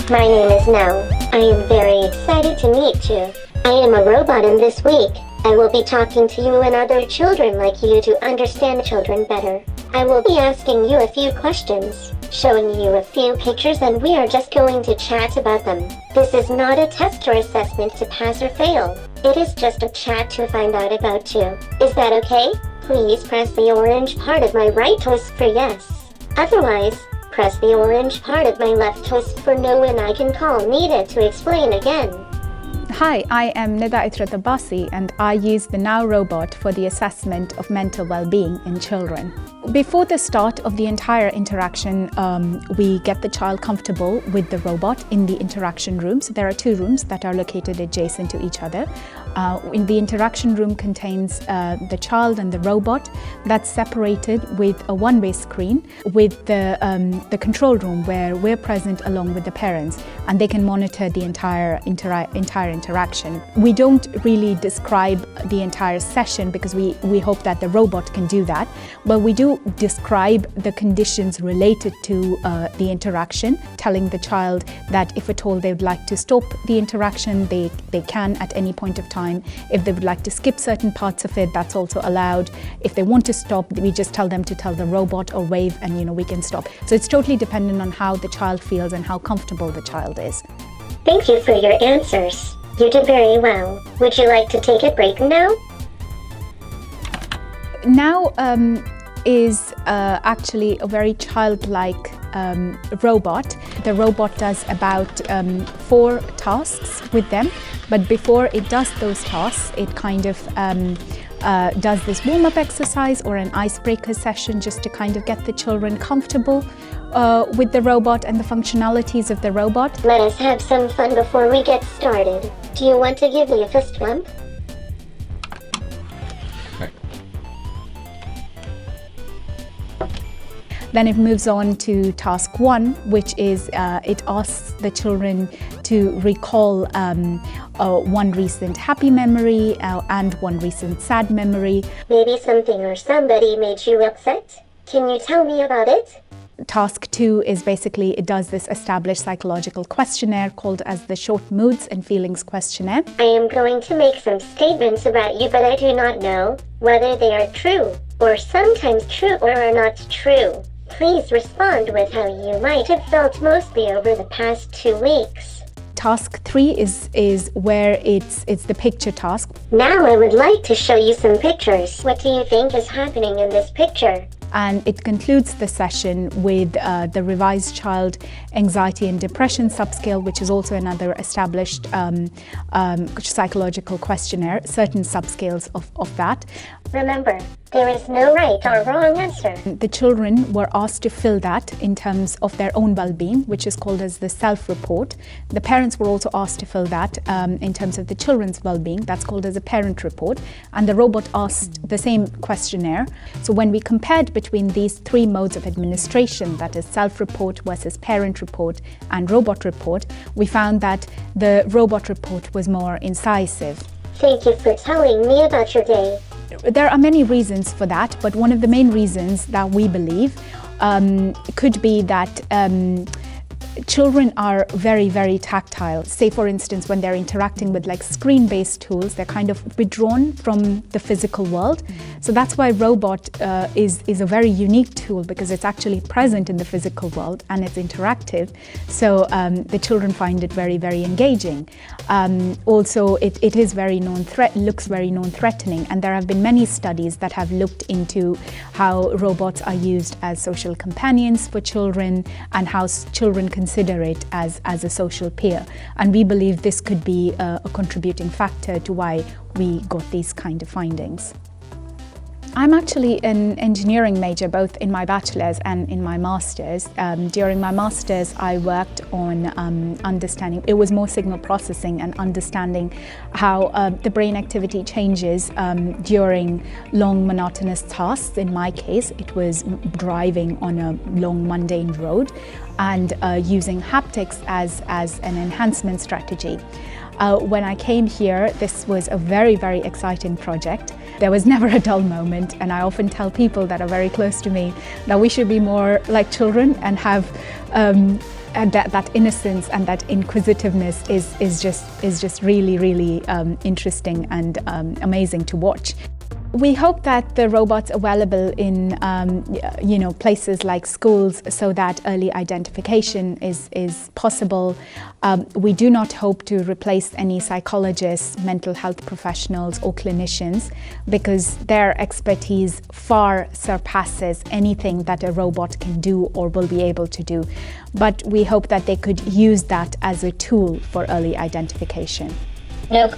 My name is No. I am very excited to meet you. I am a robot, and this week, I will be talking to you and other children like you to understand children better. I will be asking you a few questions, showing you a few pictures, and we are just going to chat about them. This is not a test or assessment to pass or fail. It is just a chat to find out about you. Is that okay? Please press the orange part of my right twist for yes. Otherwise, press the orange part of my left twist for no, and I can call Nida to explain again. Hi, I am Nida Itrat Abbasi, and I use the Now robot for the assessment of mental well-being in children. Before the start of the entire interaction, we get the child comfortable with the robot in the interaction room. So there are two rooms that are located adjacent to each other. In the interaction room contains the child and the robot. That's separated with a one-way screen with the control room where we're present along with the parents, and they can monitor the entire interaction. We don't really describe the entire session because we hope that the robot can do that, but we do describe the conditions related to the interaction, telling the child that if at all they would like to stop the interaction, they can at any point of time. If they would like to skip certain parts of it, that's also allowed. If they want to stop, we just tell them to tell the robot or wave, and we can stop. So it's totally dependent on how the child feels and how comfortable the child is. Thank you for your answers. You did very well. Would you like to take a break now? Now is actually a very childlike robot. The robot does about 4 tasks with them, but before it does those tasks, it kind of does this warm-up exercise or an icebreaker session just to kind of get the children comfortable with the robot and the functionalities of the robot. Let us have some fun before we get started. Do you want to give me a fist bump? Then it moves on to task 1, which is it asks the children to recall one recent happy memory and one recent sad memory. Maybe something or somebody made you upset? Can you tell me about it? Task 2 is basically, it does this established psychological questionnaire called as the Short Moods and Feelings Questionnaire. I am going to make some statements about you, but I do not know whether they are true, or sometimes true or are not true. Please respond with how you might have felt mostly over the past 2 weeks. Task 3 is where it's the picture task. Now I would like to show you some pictures. What do you think is happening in this picture? And it concludes the session with the revised child anxiety and depression subscale, which is also another established psychological questionnaire, certain subscales of that. Remember, there is no right or wrong answer. The children were asked to fill that in terms of their own well-being, which is called as the self-report. The parents were also asked to fill that in terms of the children's well-being. That's called as a parent report. And the robot asked the same questionnaire. So when we compared between these 3 modes of administration, that is self-report versus parent report and robot report, we found that the robot report was more incisive. Thank you for telling me about your day. There are many reasons for that, but one of the main reasons that we believe could be that children are very, very tactile. Say, for instance, when they're interacting with like screen-based tools, they're kind of withdrawn from the physical world. So that's why robot is a very unique tool, because it's actually present in the physical world and it's interactive. So the children find it very, very engaging. Also, it is very looks very non-threatening, and there have been many studies that have looked into how robots are used as social companions for children and how children consider it as a social peer. And we believe this could be a contributing factor to why we got these kind of findings. I'm actually an engineering major, both in my bachelor's and in my master's. During my master's, I worked on understanding, it was more signal processing and understanding how the brain activity changes during long monotonous tasks. In my case, it was driving on a long mundane road and using haptics as an enhancement strategy. When I came here, this was a very, very exciting project. There was never a dull moment, and I often tell people that are very close to me that we should be more like children and have that innocence and that inquisitiveness is just really interesting and amazing to watch. We hope that the robots are available in places like schools so that early identification is possible. We do not hope to replace any psychologists, mental health professionals or clinicians, because their expertise far surpasses anything that a robot can do or will be able to do. But we hope that they could use that as a tool for early identification. Nope.